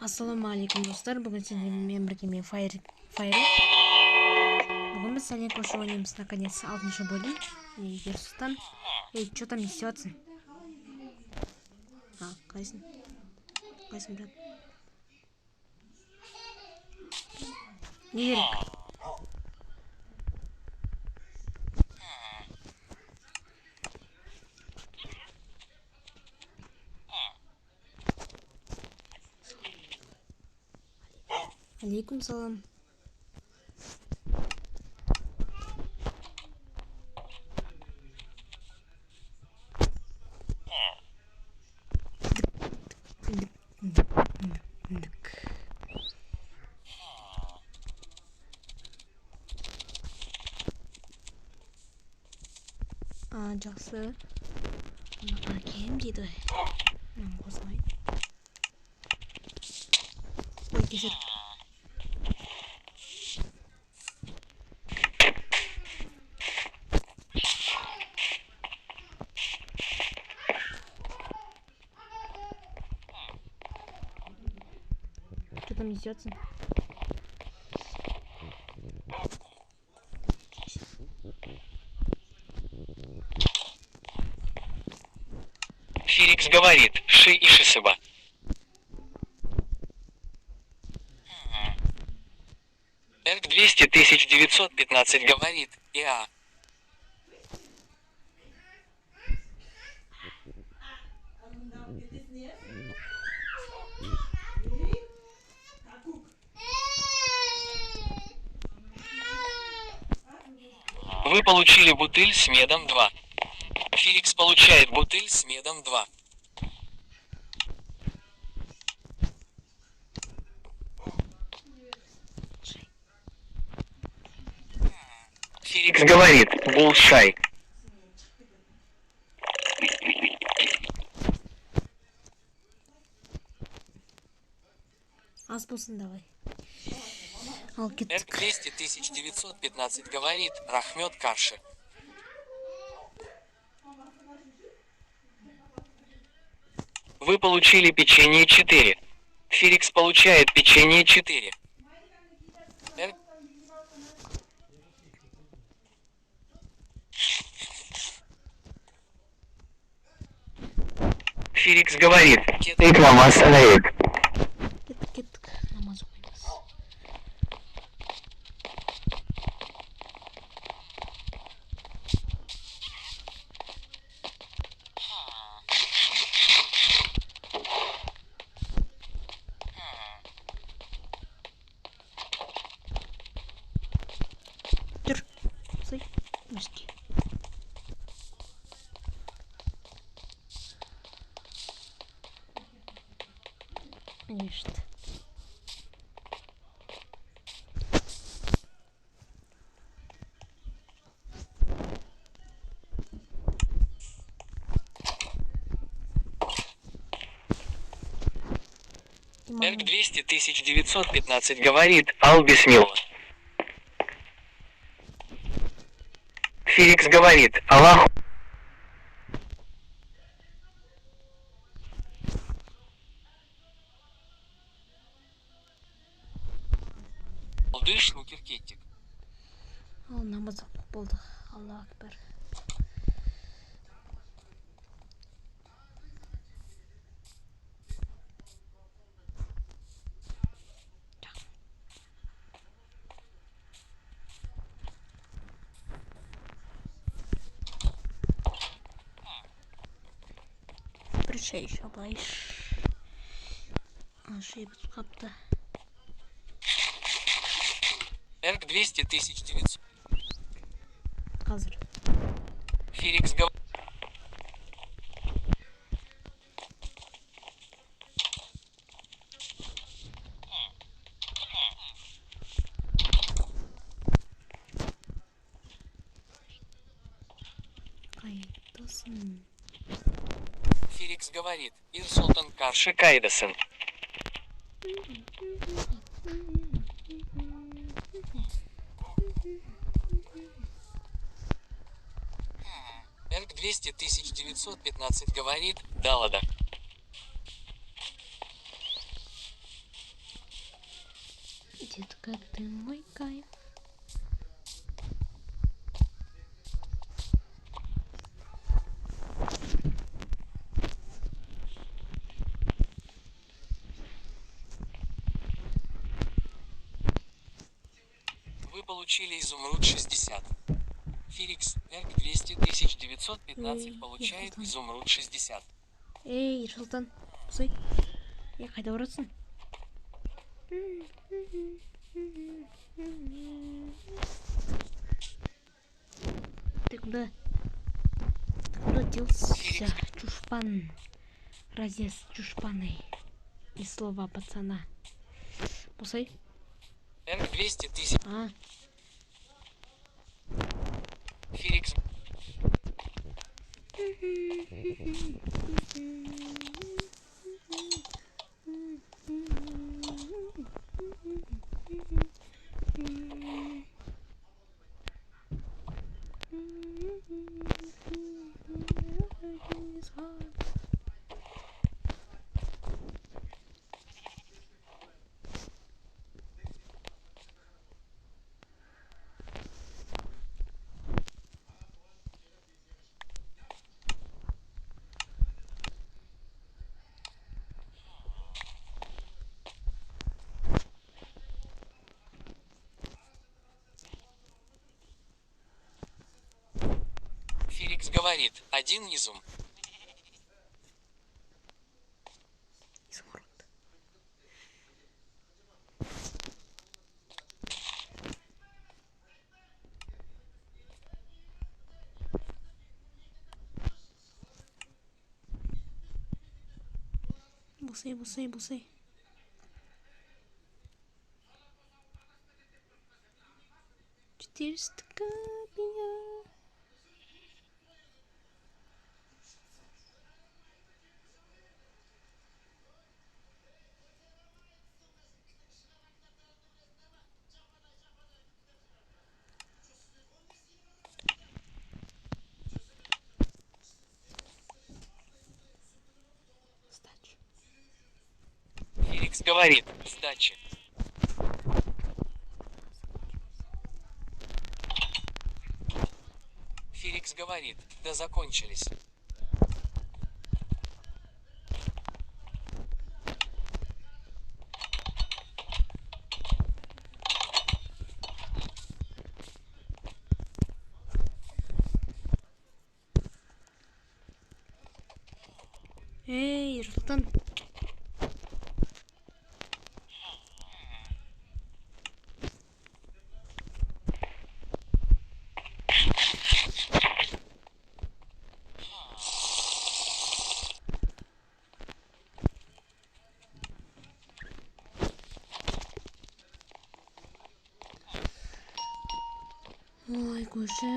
Ассалаумағалейкум достар, бүгін сіздермен бірге Файр. Бүгін біз сәлем көші ойнаймыз, наконец, 6-шы бөлім. Егер сұстан. Что там несется? Қайсың? Қайсың, брат? Не керек? Алейкум салам. Жақсы. Кем дейді. Қосылайын. Ой, кешір. Что там несется? Фирикс говорит, ши и шисыба. Эрк 200 915 говорит, иа. Вы получили бутыль с медом 2. Фирикс получает бутыль с медом 2. Фирикс говорит, булшай. Аспусын давай. Эрк 200 915 говорит, рахмет карши. Вы получили печенье 4. Фирикс получает печенье 4. Фирикс говорит, кетейк намаз алейк. Кеттік, намаз оқимыз. Жүр, сый, өске. Конечно. Эрк 200 915 говорит, албисмилла. Фирикс говорит, Аллах. Алдыш лукеркеттик. Ал намаз оқып болды. Аллах акбар. Bir şey şabayış. Şey bu kapta. Эрк 200 900. Hazır. Фирикс говорит. Kayıttasın. Фирикс говорит, Ир Султан Карши Кайдасын. Эрк 200 915 говорит, Далада. Детка, ты мой кайф. Вы получили изумруд 60. Феликс Эрк 200 915 Эй, получает Ерсултан. изумруд 60. Эй, Ерсултан. Сой. Я қайда барасың? Ты куда? Ты куда делся, чушпан? Разец чушпаны. И слова пацана. Пусай. Эрк 200 000. А, Феликс. Феликс говорит, один изум. изумруд. Бусай, бусай, бусай. Четыреста капель. Сдача. Феликс говорит, сдачи. Феликс говорит, да закончились. Эй, Ерсултан. Ой, көрші.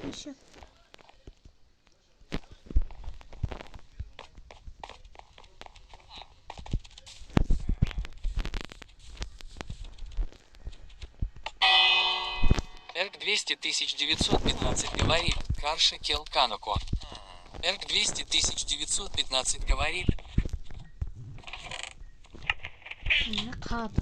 Еще. Эрк 200 915 говорит, Карша Кел Кануко. Эрк 200 915 говорит, Не қады.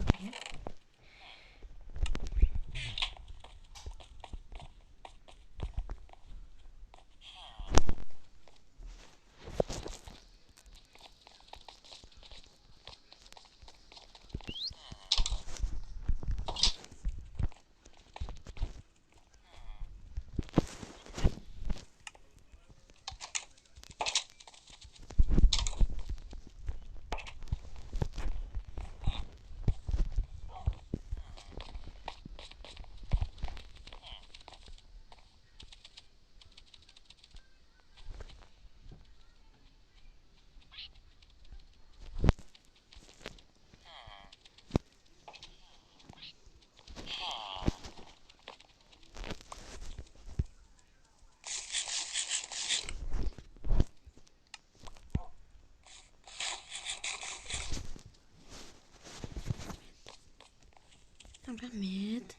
Рахмет.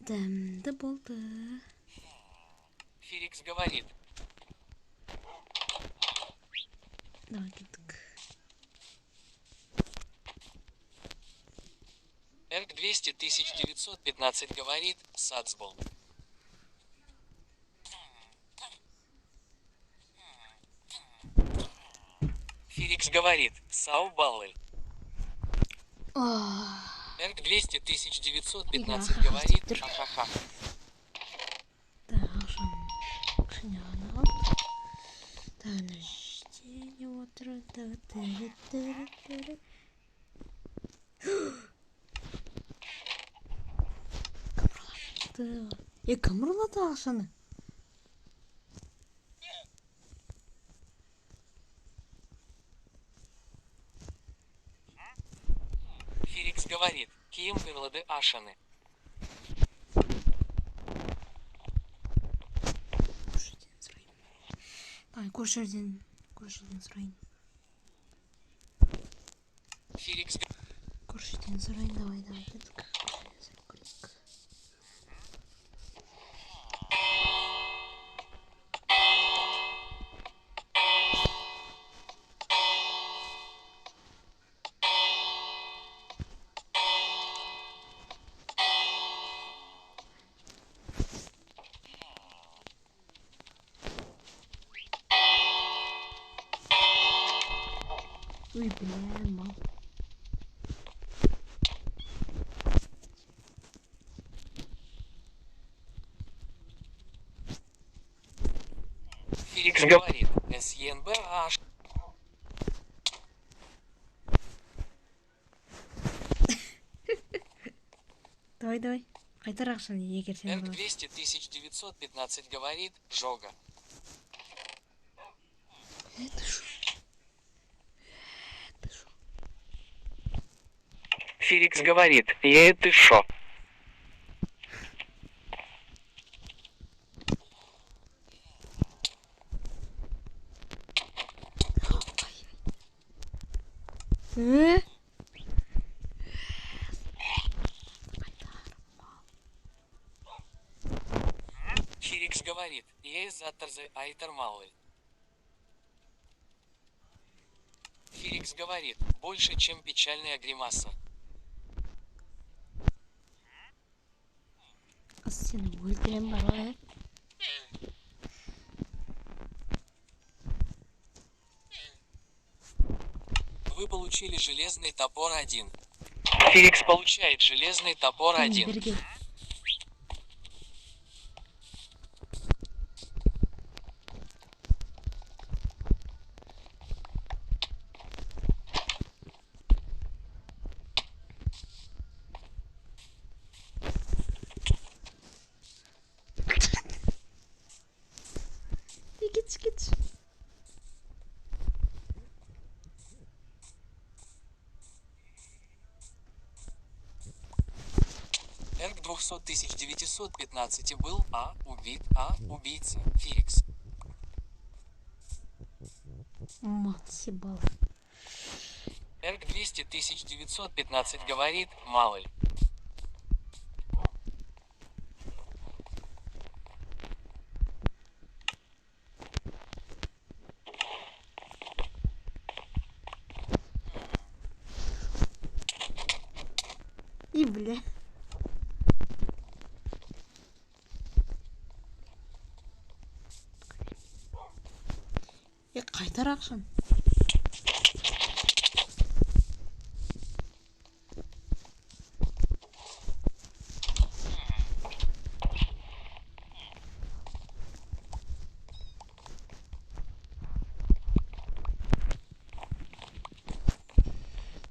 Дәмді болды. Феликс говорит, Давай кеттік. Эрк 200 915 говорит, Сацбол. Фирикс говорит, Саубаллы. Эрк 200 915 Игра, говорит, ха-ха, ахаха. Так, кішкене ғана қалды. Тәніште отырды. Тірі. Кім ұрлады ақшаны? Фирикс говорит, Кием Гырлады Ашаны. Көршілден сұрайын. Фирикс Көршіден сұрайын, давай, кеттік. Ой, бля, мал. Фирикс говорит, СНБ Аш. Давай. Қайтар ақшаны, егер сен Эрк ұрласаң. 200 915 говорит, Жога. Это шо? Фирикс говорит, это шо? Фирикс говорит, Заторзы Айтермалы. Фирикс говорит, больше, чем печальная гримаса. Сені өлтірем бар ғой. Вы получили железный топор 1. Фирикс получает железный топор 1. Бірге. Кетші. Эрк 200 915 был убит, убийца, Фирикс. Мал сібал. Эрк 200 915 говорит, Малый. И бля. Қайтар ақшаны.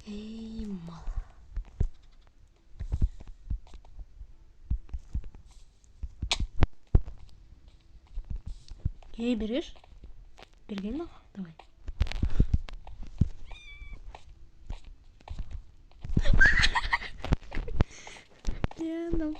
Ей, мал. Ей, береш? Берген бақ? Давай. Янам.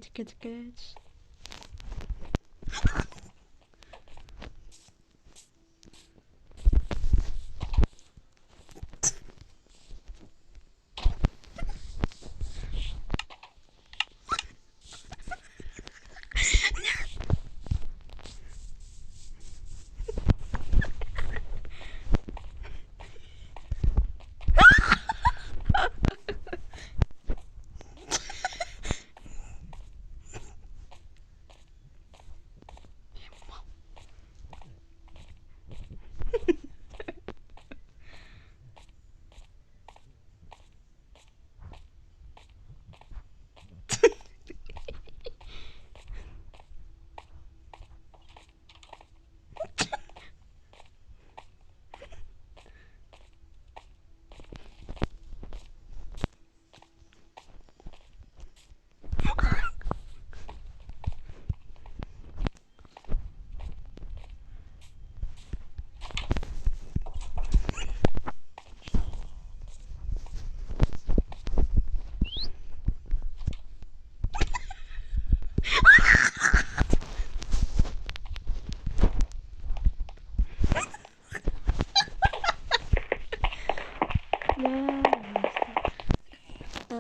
Тикет.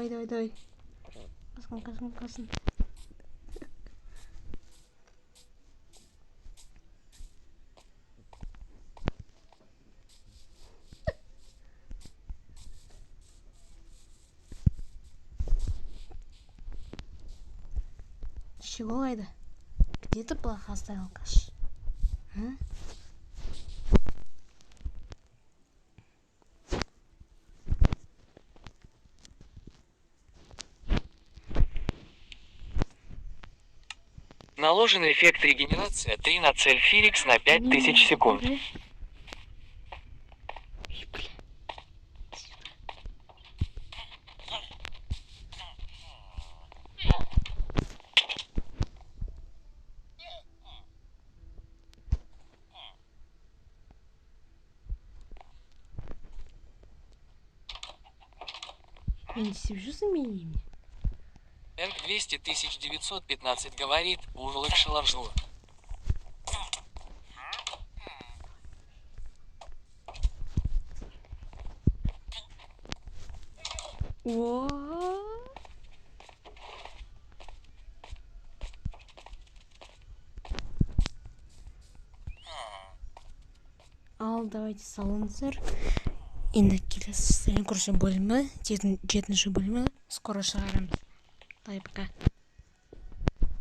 давай. Касын. Чего это? Где ты плохо оставил каш? А? Наложен эффект регенерация 3 на цель Фирикс на 5000 секунд. Ой, бля. Я не сижу за меня. Эрк 200 915 говорит, Урлык Шалавжур. О. Ал, давайте салонсыр. Енді келесі көрсе бөлімі, жетінші бөлімі скоро шығарамыз. Давай, пока.